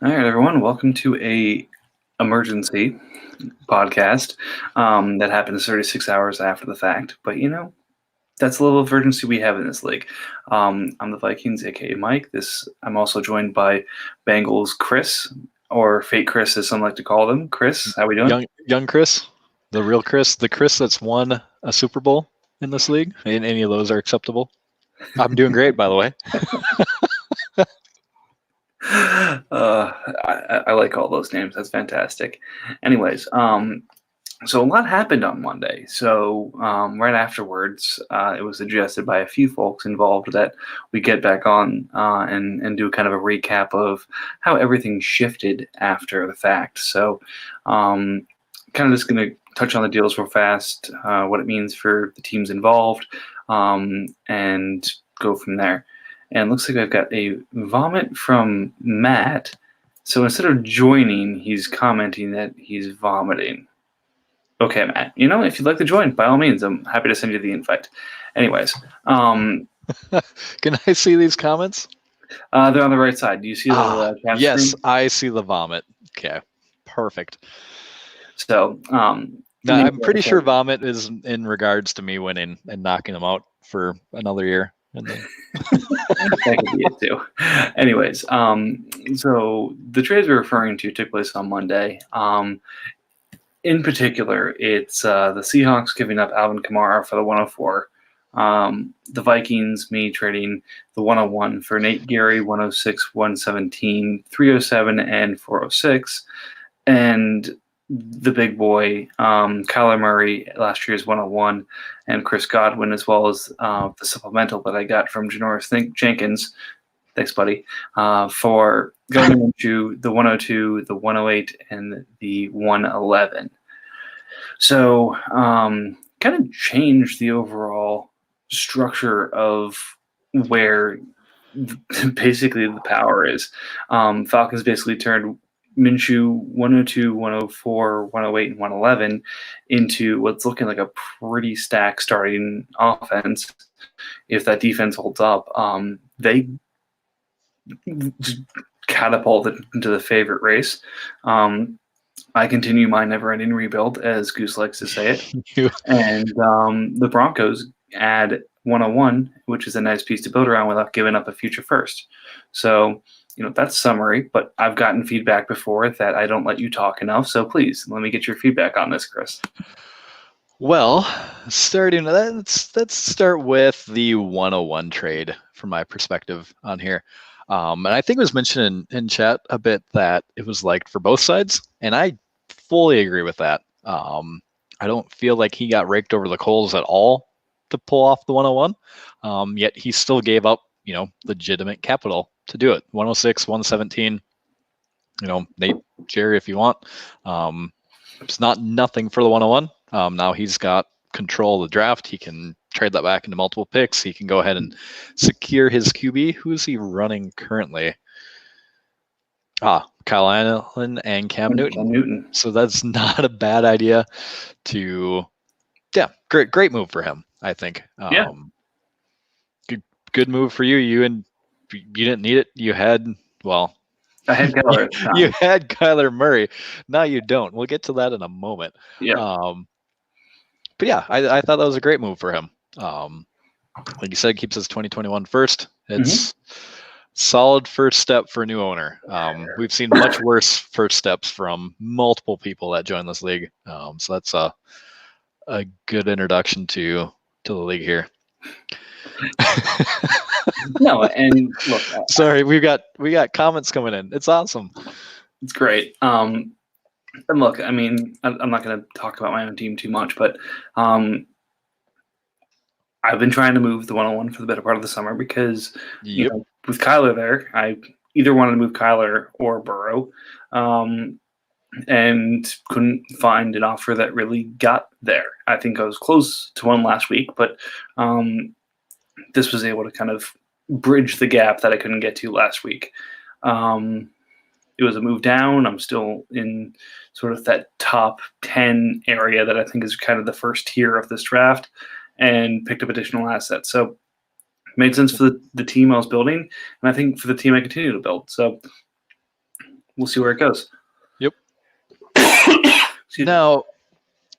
All right, everyone. Welcome to a emergency podcast that happens 36 hours after the fact. But that's the level of urgency we have in this league. I'm the Vikings, aka Mike. I'm also joined by Bengals Chris, or Fake Chris, as some like to call them. Chris, how we doing? Young Chris, the real Chris, the Chris that's won a Super Bowl in this league. And any of those are acceptable. I'm doing great, by the way. I like all those names. That's fantastic. Anyways, so a lot happened on Monday. So right afterwards, it was suggested by a few folks involved that we get back on and do kind of a recap of how everything shifted after the fact. So kind of just going to touch on the deals real fast, what it means for the teams involved, and go from there. And it looks like I've got a vomit from Matt. So instead of joining, he's commenting that he's vomiting. Okay, Matt. If you'd like to join, by all means, I'm happy to send you the invite. Anyways, Can I see these comments? they're on the right side. Do you see the chat yes, screen? I see the vomit. Okay, perfect. So, now, I'm pretty sure vomit is in regards to me winning and knocking them out for another year. that could be it too. Anyways, so the trades we're referring to took place on Monday. In particular, it's the Seahawks giving up Alvin Kamara for the 104. The Vikings, me trading the 101 for Nate Gary, 106, 117, 307, and 406. And the big boy, Kyler Murray, last year's 101, and Chris Godwin, as well as the supplemental that I got from Janoris Jenkins. Thanks, buddy. For going into the 102, the 108, and the 111. So, kind of changed the overall structure of where basically the power is. Falcons basically turned Minshew 102, 104, 108, and 111 into what's looking like a pretty stacked starting offense. If that defense holds up, they catapulted into the favorite race. I continue my never-ending rebuild, as Goose likes to say it. And the Broncos add 101, which is a nice piece to build around without giving up a future first. So, that's summary, but I've gotten feedback before that I don't let you talk enough. So please, let me get your feedback on this, Chris. Well, let's start with the 101 trade from my perspective on here. And I think it was mentioned in chat a bit that it was liked for both sides, and I fully agree with that. I don't feel like he got raked over the coals at all to pull off the 101, yet he still gave up, legitimate capital to do it. 106, 117, Nate, Jerry, if you want. It's not nothing for the 101. Now he's got control of the draft. He can trade that back into multiple picks. He can go ahead and secure his QB. Who is he running currently? Kyle Allen and Cam Newton. So that's not a bad idea great move for him, I think. Good move for you. You didn't need it. You had, I had Kyler. You had Kyler Murray. Now you don't. We'll get to that in a moment. Yeah. But yeah, I thought that was a great move for him. Like you said, keeps his 2021 first. It's solid first step for a new owner. We've seen much worse first steps from multiple people that join this league. So that's a good introduction to the league here. No, and look. Sorry, we got comments coming in. It's awesome. It's great. And look, I mean, I'm not going to talk about my own team too much, but I've been trying to move the 101 for the better part of the summer because with Kyler there, I either wanted to move Kyler or Burrow, and couldn't find an offer that really got there. I think I was close to one last week, but this was able to kind of bridge the gap that I couldn't get to last week. It was a move down. I'm still in sort of that top 10 area that I think is kind of the first tier of this draft, and picked up additional assets. So it made sense for the team I was building, and I think for the team I continue to build. So we'll see where it goes. Yep. Excuse me.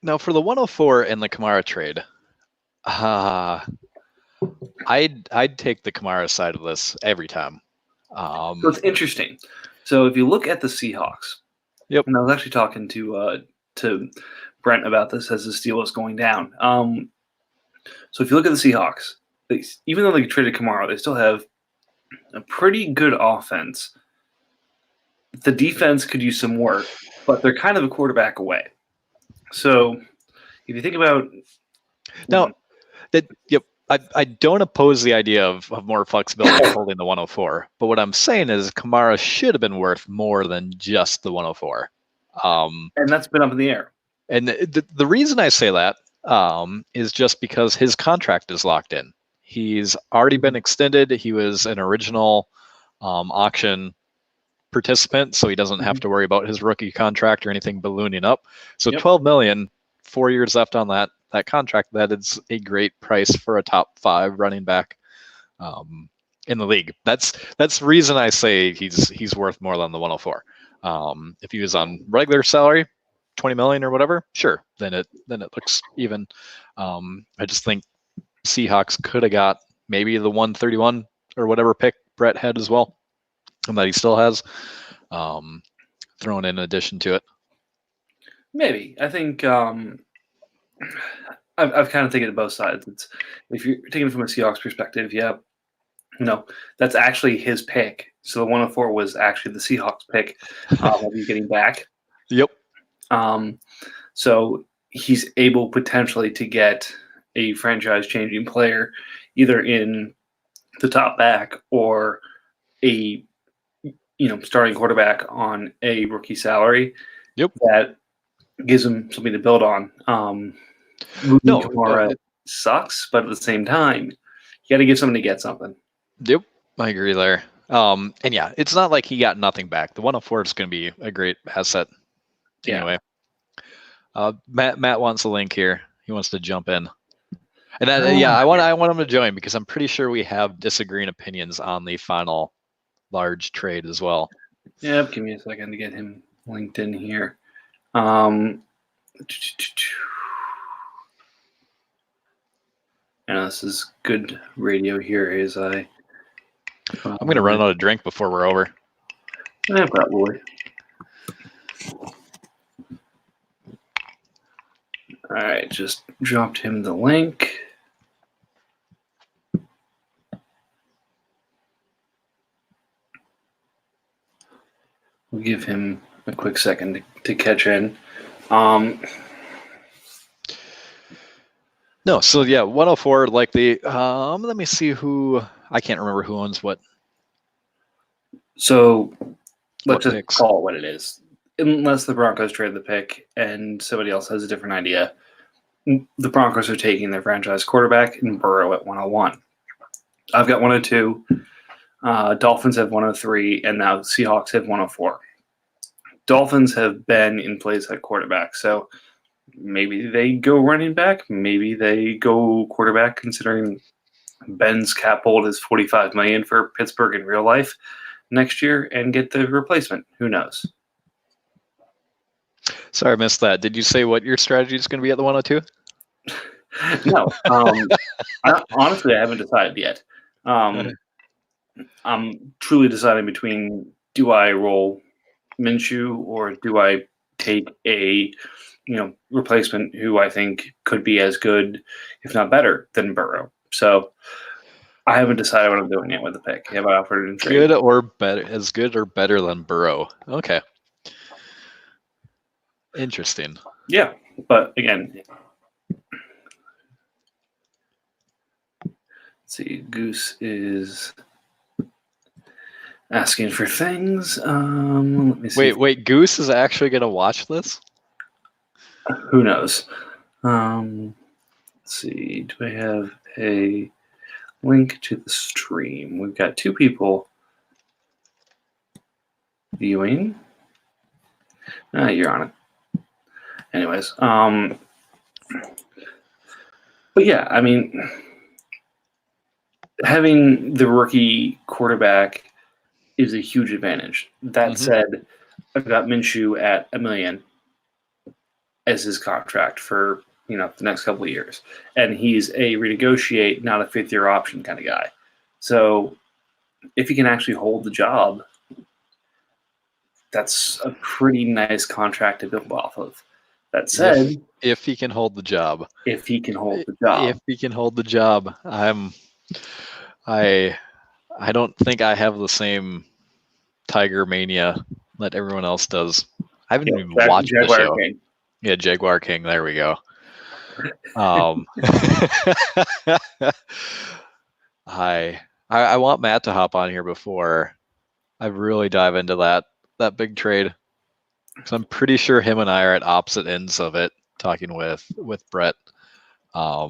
Now for the 104 and the Kamara trade, I'd take the Kamara side of this every time. So it's interesting. So if you look at the Seahawks, Yep. and I was actually talking to Brent about this as this deal was going down. So if you look at the Seahawks, even though they traded Kamara, they still have a pretty good offense. The defense could use some work, but they're kind of a quarterback away. So if you think about I don't oppose the idea of more flexibility holding the 104, but what I'm saying is Kamara should have been worth more than just the 104. And that's been up in the air. And the reason I say that is just because his contract is locked in. He's already been extended. He was an original auction participant, so he doesn't have to worry about his rookie contract or anything ballooning up. So $12 million, 4 years left on that contract. That is a great price for a top 5 running back in the league. That's the reason I say he's worth more than the 104. If he was on regular salary, 20 million or whatever, sure, then it looks even. I just think Seahawks could have got maybe the 131 or whatever pick Brett had as well, and that he still has thrown in addition to it. Maybe. I think I've kind of taken it both sides. It's, if you're taking it from a Seahawks perspective, that's actually his pick. So the 104 was actually the Seahawks pick that he's getting back. Yep. So he's able potentially to get a franchise-changing player either in the top back or a starting quarterback on a rookie salary. Yep. That gives him something to build on. Moving Kamara sucks, but at the same time, you got to give something to get something. Yep, I agree there. And yeah, it's not like he got nothing back. The 104 is going to be a great asset. Anyway, Matt wants a link here. He wants to jump in, and I want him to join because I'm pretty sure we have disagreeing opinions on the final large trade as well. Yep, give me a second to get him linked in here. This is good radio here as I'm going to run out of drink before we're over. Yeah, probably. All right, just dropped him the link. We'll give him a quick second to catch in. No, so yeah, 104 likely. Let me see who. I can't remember who owns what. So let's just picks? call it what it is. Unless the Broncos trade the pick and somebody else has a different idea, the Broncos are taking their franchise quarterback and Burrow at 101. I've got 102. Dolphins have 103, and now Seahawks have 104. Dolphins have been in place at quarterback, so maybe they go running back. Maybe they go quarterback, considering Ben's cap hold is $45 million for Pittsburgh in real life next year, and get the replacement. Who knows? Sorry, I missed that. Did you say what your strategy is going to be at the 102? No. Honestly, I haven't decided yet. I'm truly deciding between, do I roll Minshew or do I take a replacement who I think could be as good, if not better, than Burrow. So I haven't decided what I'm doing yet with the pick. Have I offered it in trade? Good or better, as good or better than Burrow. Okay. Interesting. Yeah, but again, let's see. Goose is asking for things. Let me see. Wait. Goose is actually going to watch this? Who knows? Let's see. Do I have a link to the stream? We've got 2 people viewing. You're on it. Anyways, but yeah, I mean, having the rookie quarterback is a huge advantage. That said, got Minshew at $1 million as his contract for the next couple of years, and he's a renegotiate, not a fifth-year option kind of guy. So if he can actually hold the job, that's a pretty nice contract to build off of. That said, if he can hold the job, if he can hold the job, I don't think I have the same Tiger mania that everyone else does. I haven't even watched the show. King. Yeah, Jaguar King. There we go. I want Matt to hop on here before I really dive into that big trade, because I'm pretty sure him and I are at opposite ends of it, talking with Brett. But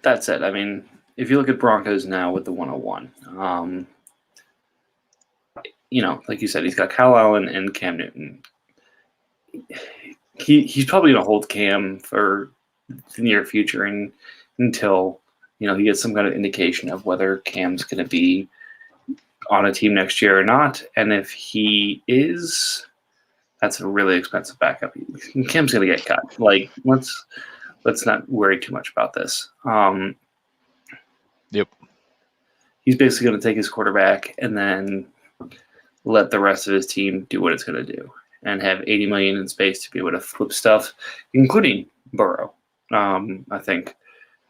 that's it. I mean, if you look at Broncos now with the 101, like you said, he's got Kyle Allen and Cam Newton. He's probably going to hold Cam for the near future until he gets some kind of indication of whether Cam's going to be on a team next year or not. And if he is, that's a really expensive backup. Cam's going to get cut. Like, let's not worry too much about this. Yep. He's basically going to take his quarterback and then let the rest of his team do what it's going to do, and have $80 million in space to be able to flip stuff, including Burrow, I think,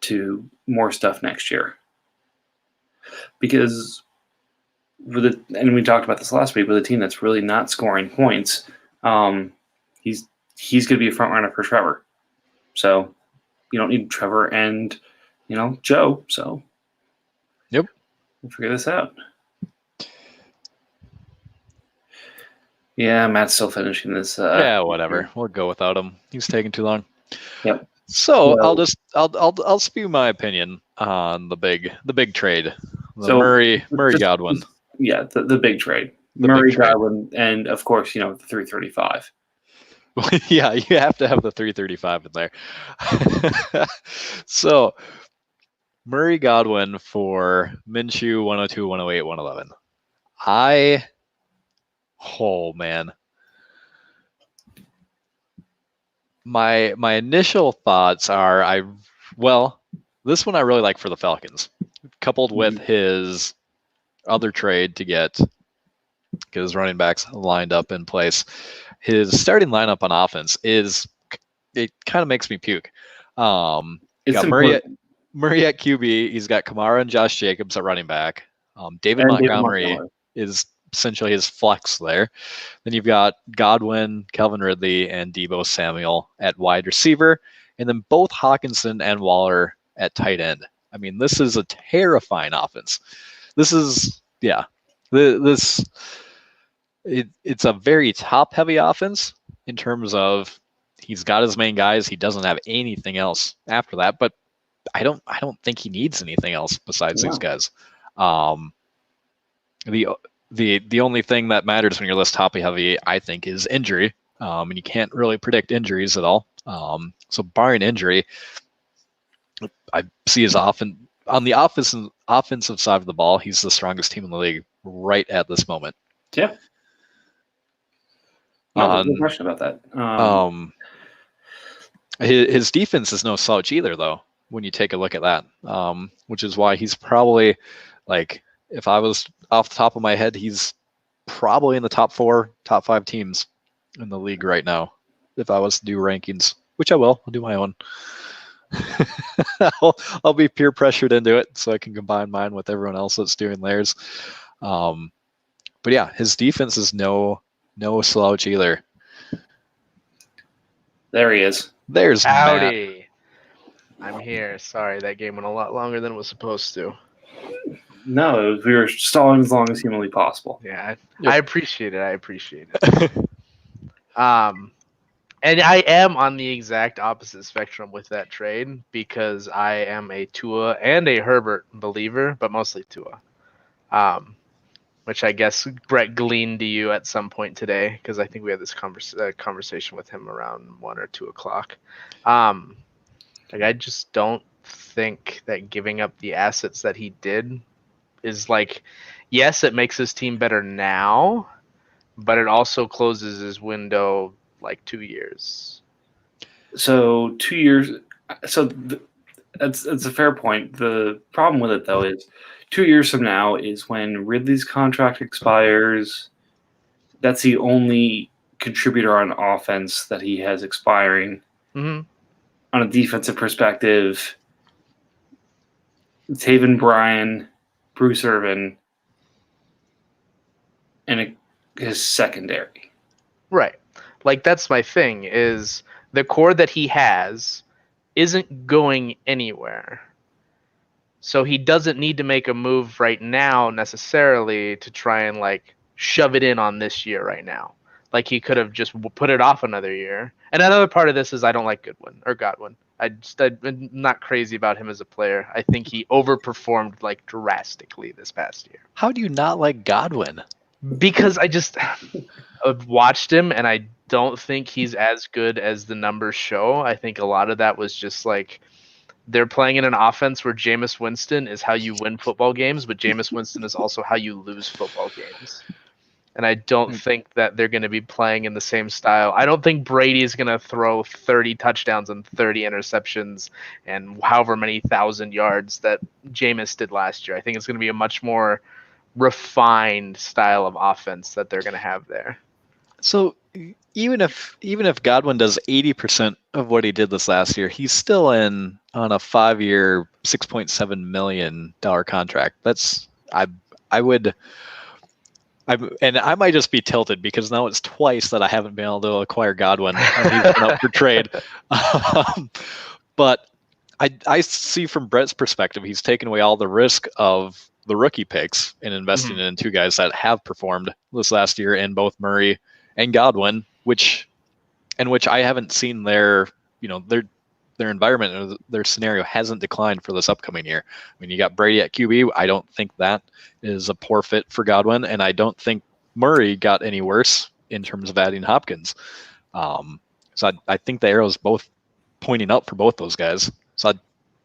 to more stuff next year. Because and we talked about this last week, with a team that's really not scoring points, he's going to be a front runner for Trevor. So you don't need Trevor and Joe. So yep, we'll figure this out. Yeah, Matt's still finishing this. Yeah, whatever. We'll go without him. He's taking too long. Yep. So I'll spew my opinion on the big trade. Murray Godwin. Yeah, the big trade. Murray Godwin, and of course, the 335. Yeah, you have to have the 335 in there. So Murray Godwin for Minshew 102, 108, 111. Oh man. My initial thoughts are this one I really like for the Falcons, coupled with his other trade to get his running backs lined up in place. His starting lineup on offense it kind of makes me puke. Got Murray at QB. He's got Kamara and Josh Jacobs at running back. David Montgomery is essentially his flex there. Then you've got Godwin, Calvin Ridley, and Deebo Samuel at wide receiver, and then both Hawkinson and Waller at tight end. I mean, this is a terrifying offense. This is it's a very top-heavy offense in terms of he's got his main guys. He doesn't have anything else after that, but I don't think he needs anything else besides these guys. The only thing that matters when you're less top-heavy, I think, is injury, and you can't really predict injuries at all. So barring injury, I see his often on the offensive side of the ball, he's the strongest team in the league right at this moment. Yeah. No question about that. His defense is no slouch either, though, when you take a look at that, which is why he's probably, like, if I was off the top of my head, he's probably in the top 4, top 5 teams in the league right now. If I was to do rankings, which I will, I'll do my own. I'll be peer pressured into it so I can combine mine with everyone else that's doing theirs. But yeah, his defense is no slouch either. There he is. There's Howdy. Matt. I'm here. Sorry, that game went a lot longer than it was supposed to. No, we were stalling as long as humanly possible. Yeah, I appreciate it. And I am on the exact opposite spectrum with that trade because I am a Tua and a Herbert believer, but mostly Tua. Which I guess Brett gleaned to you at some point today because I think we had this conversation with him around 1 or 2 o'clock. I just don't think that giving up the assets that he did is like, yes, it makes his team better now, but it also closes his window like 2 years. So 2 years. That's a fair point. The problem with it though is 2 years from now is when Ridley's contract expires. That's the only contributor on offense that he has expiring. Mm-hmm. On a defensive perspective, Taven Bryan, Bruce Irvin, and his secondary. Right. Like, that's my thing, is the core that he has isn't going anywhere. So he doesn't need to make a move right now necessarily to try and like shove it in on this year right now. Like, he could have just put it off another year. And another part of this is I don't like Godwin. I'm not crazy about him as a player. I think he overperformed like drastically this past year. How do you not like Godwin? Because I've watched him and I don't think he's as good as the numbers show. I think a lot of that was just like they're playing in an offense where Jameis Winston is how you win football games, but Jameis Winston is also how you lose football games. And I don't think that they're going to be playing in the same style. I don't think Brady is going to throw 30 touchdowns and 30 interceptions and however many thousand yards that Jameis did last year. I think it's going to be a much more refined style of offense that they're going to have there. So even if Godwin does 80% of what he did this last year, he's still on a 5-year, $6.7 million contract. And I might just be tilted because now it's twice that I haven't been able to acquire Godwin and he's been up for trade. But I see from Brett's perspective, he's taken away all the risk of the rookie picks and investing in two guys that have performed this last year in both Murray and Godwin, which I haven't seen their environment or their scenario hasn't declined for this upcoming year. I mean, you got Brady at QB. I don't think that is a poor fit for Godwin, and I don't think Murray got any worse in terms of adding Hopkins. So I think the arrow's both pointing up for both those guys. So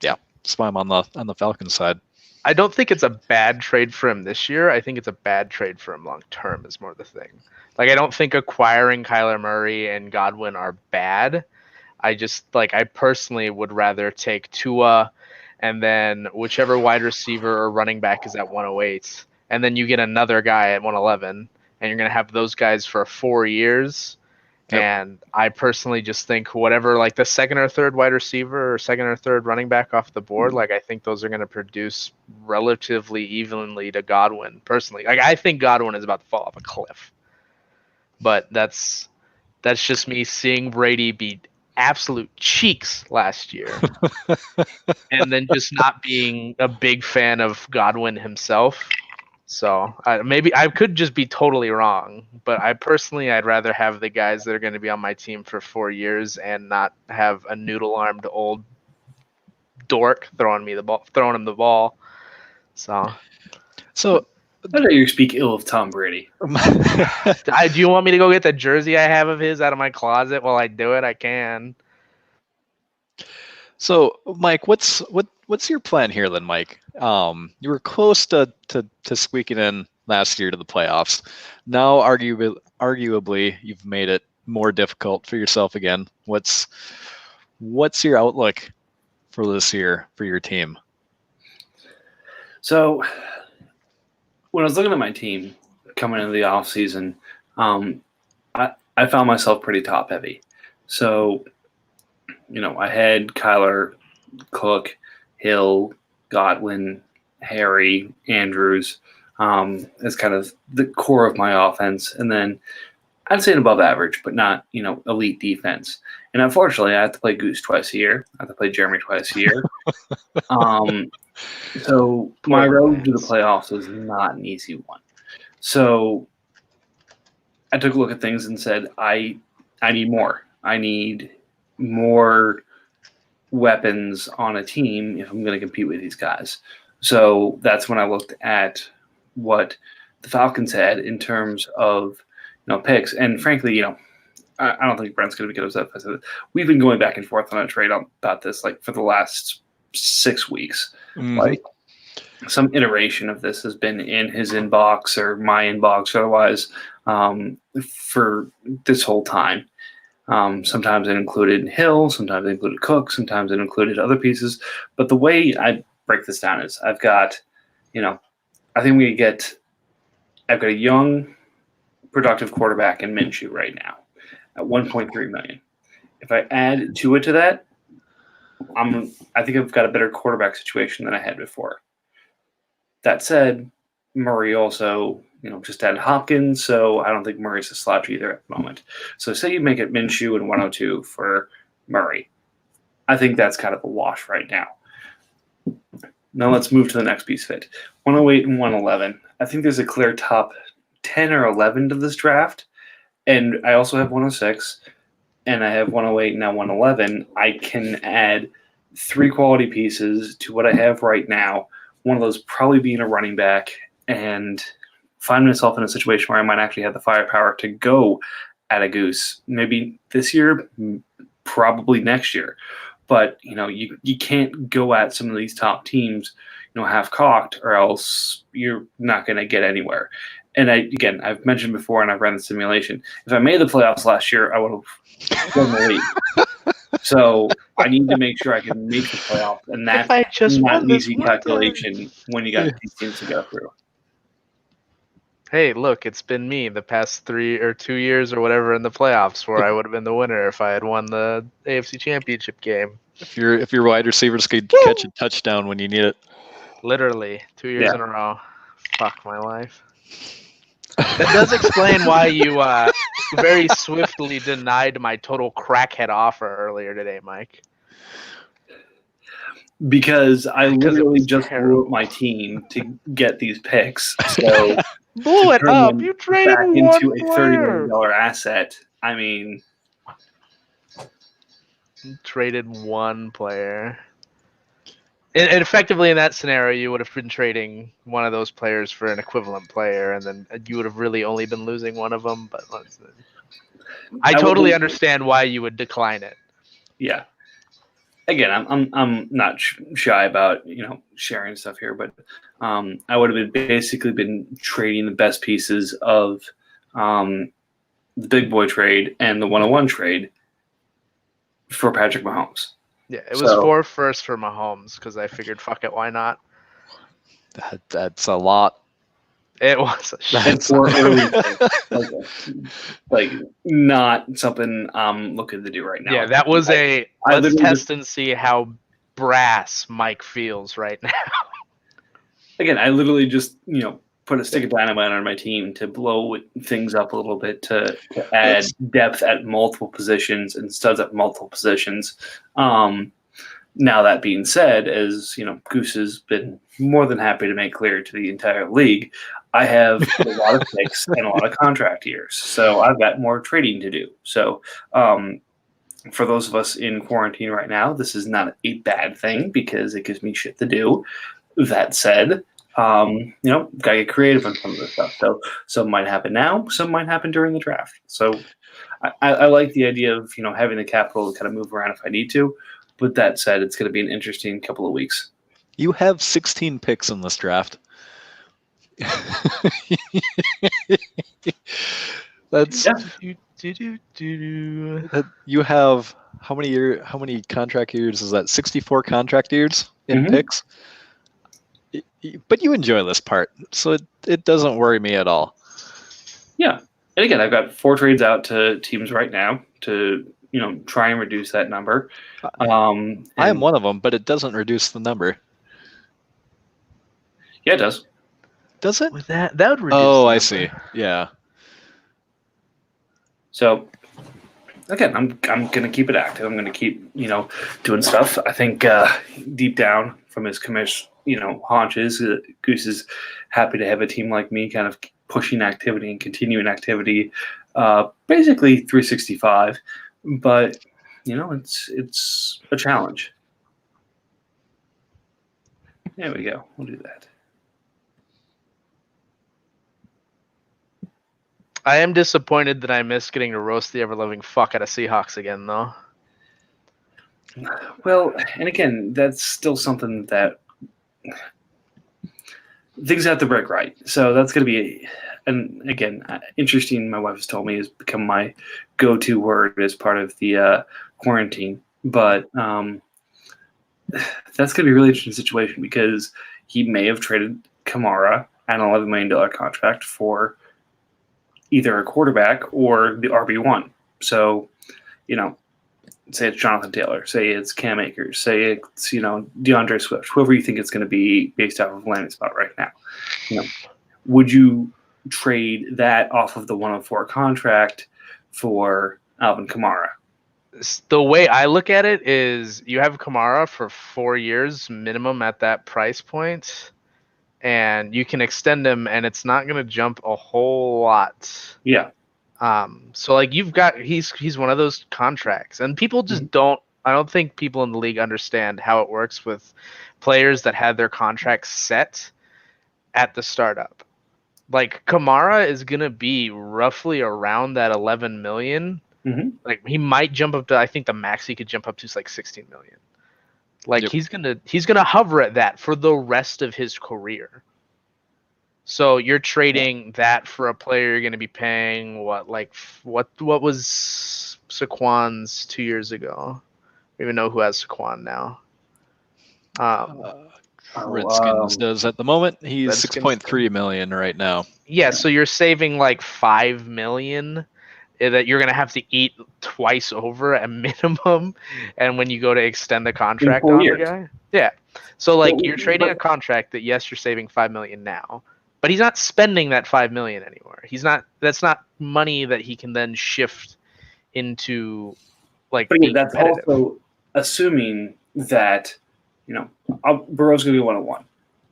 that's why I'm on the Falcons side. I don't think it's a bad trade for him this year. I think it's a bad trade for him long term is more the thing. Like, I don't think acquiring Kyler Murray and Godwin are bad. I personally would rather take Tua and then whichever wide receiver or running back is at 108, and then you get another guy at 111, and you're going to have those guys for 4 years. Yep. And I personally just think whatever, like the second or third wide receiver or second or third running back off the board, like I think those are going to produce relatively evenly to Godwin personally. Like, I think Godwin is about to fall off a cliff, but that's just me seeing Brady beat absolute cheeks last year and then just not being a big fan of Godwin himself. So maybe I could just be totally wrong, but I'd rather have the guys that are going to be on my team for 4 years and not have a noodle-armed old dork throwing him the ball. So how dare you speak ill of Tom Brady? Do you want me to go get the jersey I have of his out of my closet while I do it? I can. So, Mike, what's your plan here then, Mike? You were close to squeaking in last year to the playoffs. Now, arguably, you've made it more difficult for yourself again. What's your outlook for this year for your team? So, when I was looking at my team coming into the offseason, I found myself pretty top heavy. So, I had Kyler, Cook, Hill, Godwin, Harry, Andrews as kind of the core of my offense. And then I'd say an above average, but not, elite defense. And unfortunately, I have to play Goose twice a year. I have to play Jeremy twice a year. So my road to the playoffs was not an easy one. So I took a look at things and said, I need more. I need more weapons on a team if I'm going to compete with these guys. So that's when I looked at what the Falcons had in terms of picks. And frankly, I don't think Brent's going to get upset if I said it. We've been going back and forth on a trade about this like for the last 6 weeks. Mm-hmm. Like some iteration of this has been in his inbox or my inbox. Otherwise, for this whole time. Sometimes it included Hill, sometimes it included Cook, sometimes it included other pieces. But the way I break this down is I've got, I think I've got a young, productive quarterback in Minshew right now at $1.3 million. If I add Tua to that, I think I've got a better quarterback situation than I had before. That said, Murray also, just had Hopkins, so I don't think Murray's a slouch either at the moment. So say you make it Minshew and 102 for Murray. I think that's kind of a wash right now. Now let's move to the next piece of it. 108 and 111. I think there's a clear top 10 or 11 to this draft. And I also have 106, and I have 108 and now 111. I can add 3 quality pieces to what I have right now. One of those probably being a running back, and find myself in a situation where I might actually have the firepower to go at a Goose. Maybe this year, probably next year. But, you can't go at some of these top teams, half-cocked, or else you're not going to get anywhere. And I've mentioned before, and I've ran the simulation, if I made the playoffs last year, I would have won the league. So I need to make sure I can make the playoffs, and that's not an easy calculation when you got these teams to go through. Hey, look, it's been me the past 3 or 2 years or whatever in the playoffs where I would have been the winner if I had won the AFC Championship game. If your wide receivers could catch a touchdown when you need it. Literally, 2 years in a row. Fuck my life. That does explain why you very swiftly denied my total crackhead offer earlier today, Mike. Because I literally just blew up my team to get these picks. So blew it up. You traded back one into a player. $30 million asset. I mean, You traded one player. And effectively, in that scenario, you would have been trading one of those players for an equivalent player, and then you would have really only been losing one of them. But I totally understand why you would decline it. Yeah. Again, I'm not shy about sharing stuff here, but I would have basically been trading the best pieces of the big boy trade and the 101 trade for Patrick Mahomes. Yeah, it was 4 firsts for Mahomes because I figured, fuck it, why not? That's a lot. It was a shit. And for early, like not something I'm looking to do right now. Yeah, that was let's test and see how brass Mike feels right now. Again, I literally just put a stick of dynamite on my team to blow things up a little bit to add depth at multiple positions and studs at multiple positions. Now that being said, as Goose has been more than happy to make clear to the entire league, I have a lot of picks and a lot of contract years, so I've got more trading to do. So for those of us in quarantine right now, this is not a bad thing because it gives me shit to do. That said, gotta get creative on some of this stuff. So some might happen now, some might happen during the draft. So I like the idea of having the capital to kind of move around if I need to. But that said, it's going to be an interesting couple of weeks. You have 16 picks in this draft. That's you have how many contract years is that? 64 contract years in picks. But you enjoy this part, so it doesn't worry me at all. Yeah, and again, I've got 4 trades out to teams right now to try and reduce that number. I am one of them, but it doesn't reduce the number. Yeah, it does. Does it? With that would reduce. Oh, I see. Yeah. So again, I'm gonna keep it active. I'm gonna keep doing stuff. I think deep down from his haunches, Goose is happy to have a team like me kind of pushing activity and continuing activity, basically 365. But it's a challenge. There we go. We'll do that. I am disappointed that I missed getting to roast the ever-loving fuck out of Seahawks again, though. Well, and again, that's still something that things have to break right. So that's going to be and again, interesting, my wife has told me, has become my go-to word as part of the quarantine. But that's going to be a really interesting situation because he may have traded Kamara at an $11 million contract for either a quarterback or the RB1. So, say it's Jonathan Taylor, say it's Cam Akers, say it's, DeAndre Swift, whoever you think it's going to be based off of landing spot right now. Would you trade that off of the 104 contract for Alvin Kamara? The way I look at it is you have Kamara for 4 years minimum at that price point, and you can extend him, and it's not going to jump a whole lot. Yeah. So like he's one of those contracts, and people just don't. I don't think people in the league understand how it works with players that had their contracts set at the startup. Like Kamara is going to be roughly around that 11 million. Mm-hmm. Like he might jump up to, I think the max he could jump up to is like 16 million. Like Yep. he's gonna hover at that for the rest of his career. So you're trading that for a player you're gonna be paying what was Saquon's 2 years ago? I don't even know who has Saquon now. Redskins does at the moment. He's Redskins 6.3 million right now. Yeah, so you're saving like 5 million that you're gonna have to eat twice over at minimum, and when you go to extend the contract on the guy, yeah. So like you're trading a contract that yes, you're saving 5 million now, but he's not spending that 5 million anymore. He's not. That's not money that he can then shift into like. But being that's competitive. also assuming that Burrow's going to be 101.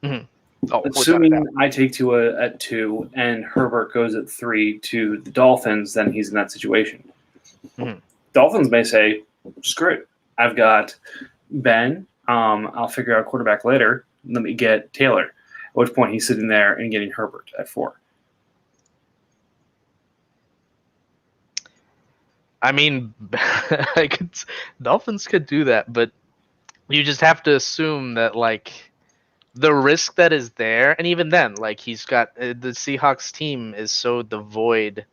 Mm-hmm. Oh, assuming I take Tua at 2 and Herbert goes at 3 to the Dolphins, then he's in that situation. Mm-hmm. Dolphins may say, screw it. I've got Ben. I'll figure out quarterback later. Let me get Taylor. At which point he's sitting there and getting Herbert at 4. I mean, Dolphins could do that, but you just have to assume that like the risk that is there, and even then, like he's got the Seahawks team is so devoid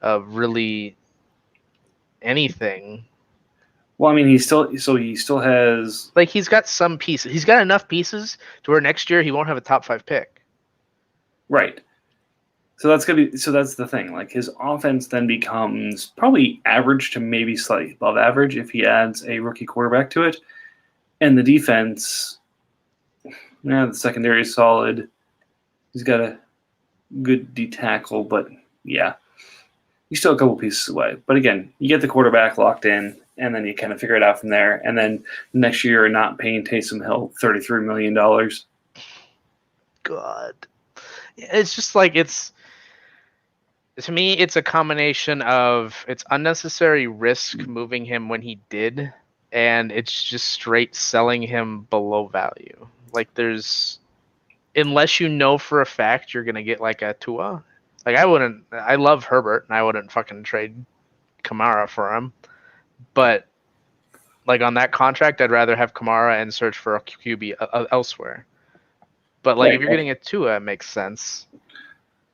of really anything. Well, I mean, he still has like he's got some pieces. He's got enough pieces to where next year he won't have a top 5 pick. Right. So that's the thing. Like his offense then becomes probably average to maybe slightly above average if he adds a rookie quarterback to it, and the defense. Yeah, the secondary is solid. He's got a good D tackle, but yeah, he's still a couple pieces away. But again, you get the quarterback locked in, and then you kind of figure it out from there. And then next year, you're not paying Taysom Hill $33 million. God, it's just like to me, it's a combination of it's unnecessary risk moving him when he did, and it's just straight selling him below value. Like unless you know for a fact you're gonna get like a Tua. Like I love Herbert and I wouldn't fucking trade Kamara for him. But like on that contract, I'd rather have Kamara and search for a QB elsewhere. But like if you're getting a Tua, it makes sense.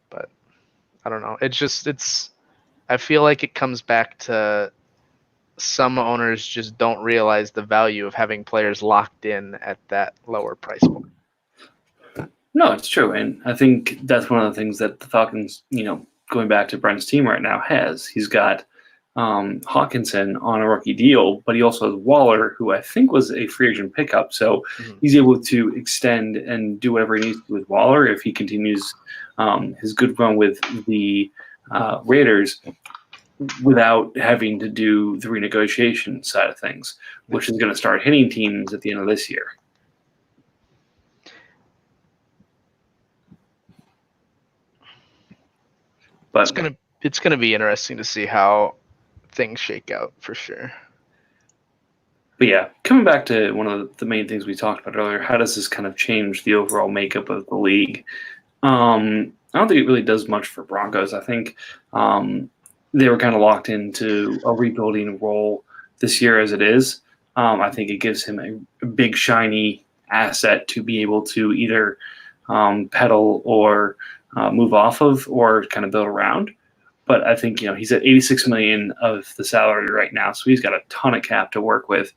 But I don't know. I feel like it comes back to some owners just don't realize the value of having players locked in at that lower price point. No, it's true. And I think that's one of the things that the Falcons, going back to Brent's team right now, has. He's got Hawkinson on a rookie deal, but he also has Waller, who I think was a free agent pickup. So he's able to extend and do whatever he needs to with Waller if he continues his good run with the Raiders, without having to do the renegotiation side of things, which is going to start hitting teams at the end of this year. But it's gonna be interesting to see how things shake out for sure. But yeah, coming back to one of the main things we talked about earlier, how does this kind of change the overall makeup of the league? I don't think it really does much for Broncos. I think they were kind of locked into a rebuilding role this year as it is. I think it gives him a big, shiny asset to be able to either peddle or move off of or kind of build around. But I think he's at 86 million of the salary right now, so he's got a ton of cap to work with.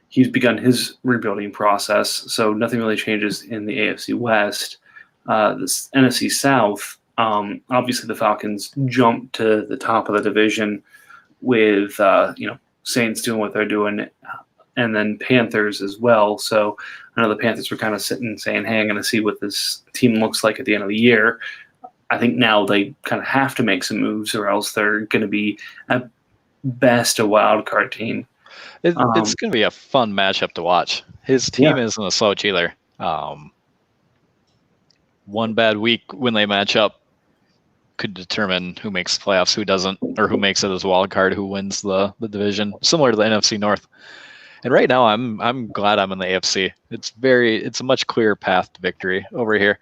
He's begun his rebuilding process, so nothing really changes in the AFC West. This NFC South, obviously the Falcons jumped to the top of the division with Saints doing what they're doing, and then Panthers as well. So I know the Panthers were kind of sitting saying, hey, I'm going to see what this team looks like at the end of the year. I think now they kind of have to make some moves, or else they're going to be at best a wild card team. It's going to be a fun matchup to watch. His team isn't a slouch either. One bad week when they match up could determine who makes the playoffs, who doesn't, or who makes it as a wild card, who wins the division, similar to the NFC North. And right now, I'm glad I'm in the AFC. It's a much clearer path to victory over here.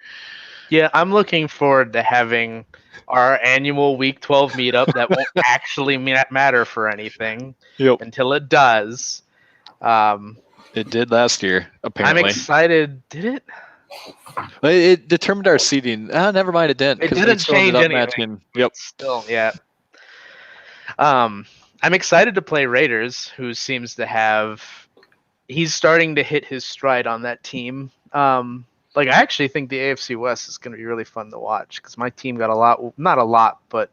Yeah, I'm looking forward to having our annual Week 12 meetup that won't actually matter for anything until it does. It did last year, apparently. I'm excited. Did it? It determined our seeding. Never mind, it didn't. It didn't change anything. Yep. Still, yeah. I'm excited to play Raiders, who seems to have... He's starting to hit his stride on that team. I actually think the AFC West is going to be really fun to watch because my team got not a lot, but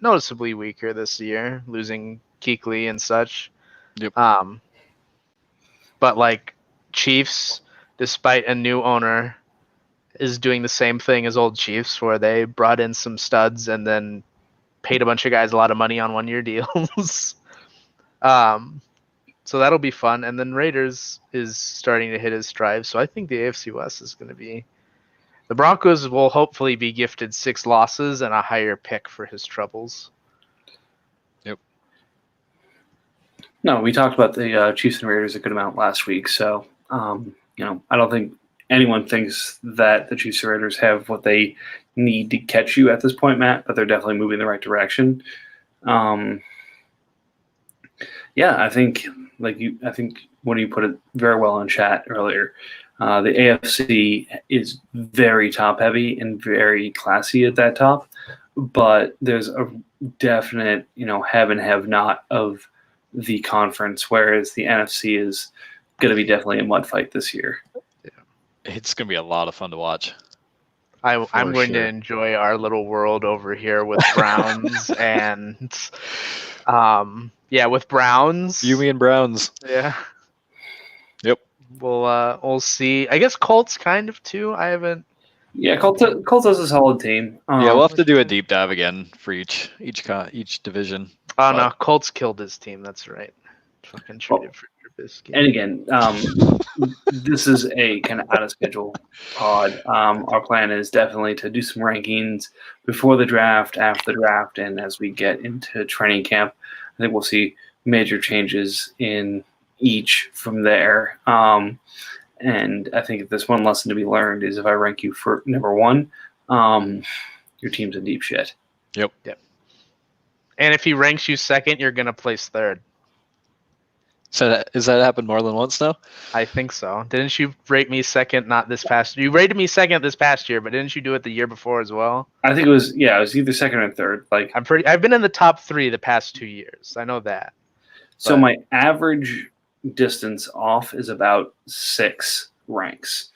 noticeably weaker this year, losing Kuechly and such. Yep. But Chiefs, despite a new owner, is doing the same thing as old Chiefs, where they brought in some studs and then paid a bunch of guys a lot of money on one-year deals. So that'll be fun. And then Raiders is starting to hit his stride. So I think the AFC West is going to be... The Broncos will hopefully be gifted 6 losses and a higher pick for his troubles. Yep. No, we talked about the Chiefs and Raiders a good amount last week. So, I don't think anyone thinks that the Chiefs and Raiders have what they need to catch you at this point, Matt, but they're definitely moving in the right direction. I think when you put it very well in chat earlier, the AFC is very top heavy and very classy at that top, but there's a definite, have and have not of the conference, whereas the NFC is going to be definitely a mud fight this year. It's going to be a lot of fun to watch. I'm going to enjoy our little world over here with Browns and with Browns. You, me, and Browns. Yeah. Yep. We'll see. I guess Colts kind of too. I haven't. Yeah, Colts is a solid team. We'll have to do a deep dive again for each division. Oh no, Colts killed his team. That's right. Fucking traded for Trubisky. And again, this is a kind of out of schedule pod. Our plan is definitely to do some rankings before the draft, after the draft, and as we get into training camp. I think we'll see major changes in each from there. And I think if there's one lesson to be learned is if I rank you for number 1, your team's in deep shit. Yep. And if he ranks you second, you're going to place third. So has that happened more than once now? I think so. Didn't you rate me second? Not this past. You rated me second this past year, but didn't you do it the year before as well? I think it was either second or third. I've been in the top 3 the past 2 years. I know that. So my average distance off is about 6 ranks.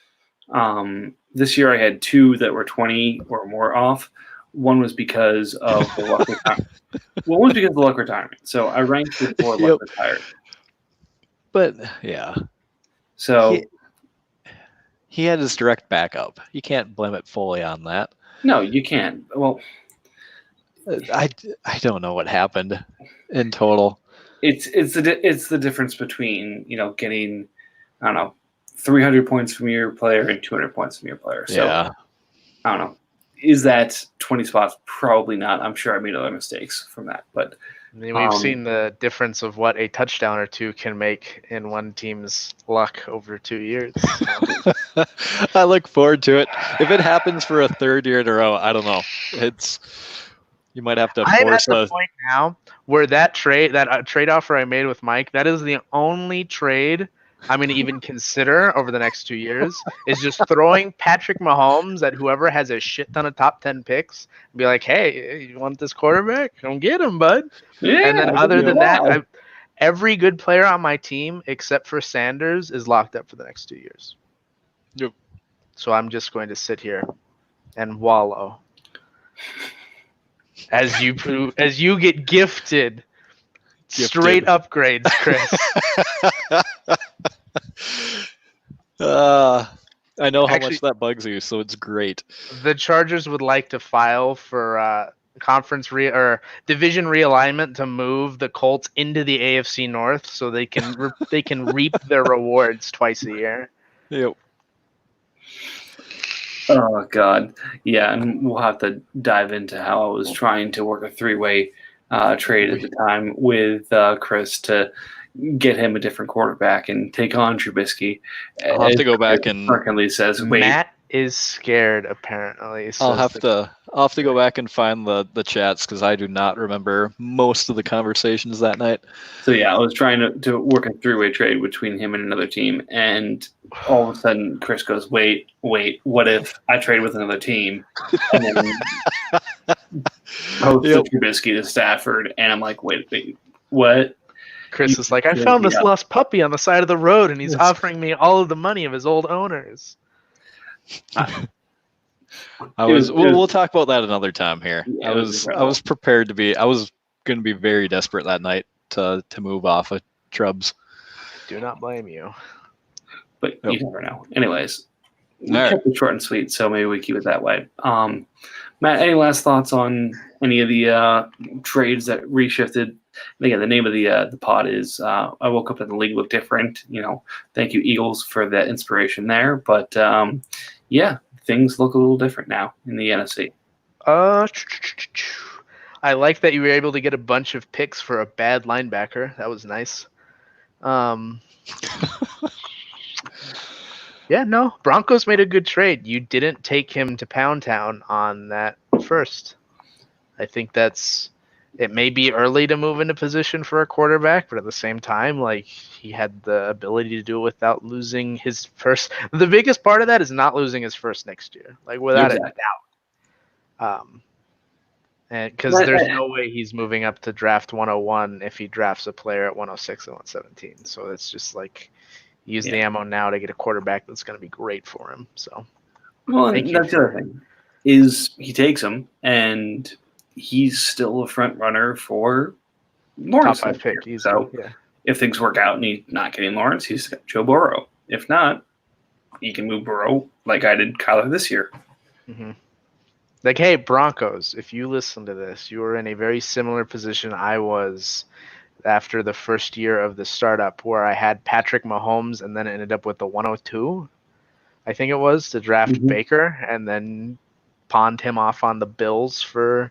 This year I had 2 that were 20 or more off. One was because of the Luck retirement. One was because of the Luck retirement. So I ranked before Luck retired. But yeah, so he had his direct backup. You can't blame it fully on that. No, you can't. Well, I don't know what happened in total. It's the difference between getting 300 points from your player and 200 points from your player. So yeah. I don't know. Is that 20 spots? Probably not. I'm sure I made other mistakes from that, but. We've seen the difference of what a touchdown or 2 can make in one team's luck over 2 years. So. I look forward to it. If it happens for a 3rd year in a row, I don't know. You might have to force I'm at the point now where that trade offer I made with Mike, that is the only trade I'm going to even consider over the next 2 years is just throwing Patrick Mahomes at whoever has a shit ton of top 10 picks and be like, hey, you want this quarterback? Come get him, bud. Yeah. And then I'll other give you than that, that. every good player on my team except for Sanders is locked up for the next 2 years. Yep. So I'm just going to sit here and wallow as you get gifted straight upgrades, Chris. I know how Actually- much that bugs you, so it's great. The Chargers would like to file for division realignment to move the Colts into the AFC North so they can they can reap their rewards twice a year. Yep. Oh God, yeah, and we'll have to dive into how I was trying to work a three-way trade at the time with Chris to get him a different quarterback and take on Trubisky. I'll have to go back and Lee says, "Wait, Matt is scared apparently. I'll says have to go back and find the chats because I do not remember most of the conversations that night. So yeah, I was trying to work a three-way trade between him and another team, and all of a sudden Chris goes, "Wait, what if I trade with another team?" And then post Yep. Trubisky to Stafford, and I'm like, "Wait, what?" Chris is like, I Yeah, found this yeah. lost puppy on the side of the road, and he's offering me all of the money of his old owners. We'll talk about that another time here. Yeah, I it was was incredible. prepared to be. I was going to be very desperate that night to move off of Trubs. Do not blame you. But Yep. you never know. Anyways, we All right. kept it short and sweet, so maybe we keep it that way. Matt, any last thoughts on any of the trades that reshifted? And again, the name of the pod is I woke up and the league looked different. Thank you, Eagles, for that inspiration there. But yeah, things look a little different now in the NFC. I like that you were able to get a bunch of picks for a bad linebacker. That was nice. Yeah, no, Broncos made a good trade. You didn't take him to Pound Town on that first. I think it may be early to move into position for a quarterback, but at the same time, like, he had the ability to do it without losing his first. The biggest part of that is not losing his first next year, like, without a doubt. And because there's no way he's moving up to draft 101 if he drafts a player at 106 and 117. So it's just like use the ammo now to get a quarterback that's going to be great for him. So, well, and that's the other thing is he takes him, and he's still a front runner for Lawrence. Top 5 pick. Easy. So yeah. If things work out and he's not getting Lawrence, he's got Joe Burrow. If not, he can move Burrow like I did Kyler this year. Mm-hmm. Like, hey, Broncos, if you listen to this, you are in a very similar position I was after the first year of the startup, where I had Patrick Mahomes and then ended up with the 102, I think it was, to draft Baker, and then pawned him off on the Bills for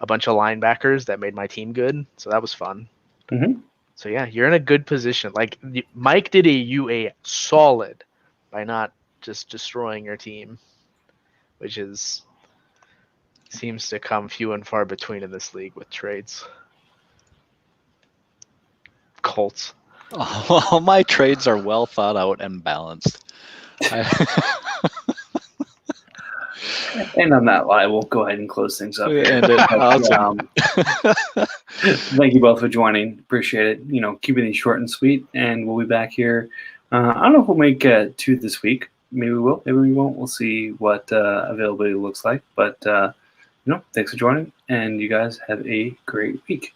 a bunch of linebackers that made my team good. So that was fun. Mm-hmm. So yeah, you're in a good position. Like, Mike did you a solid by not just destroying your team, which seems to come few and far between in this league with trades. Colts. All my trades are well thought out and balanced. And on that lie, we'll go ahead and close things up. And awesome. Thank you both for joining. Appreciate it. Keeping these short and sweet, and we'll be back here. I don't know if we'll make 2 this week. Maybe we will. Maybe we won't. We'll see what availability looks like. But thanks for joining, and you guys have a great week.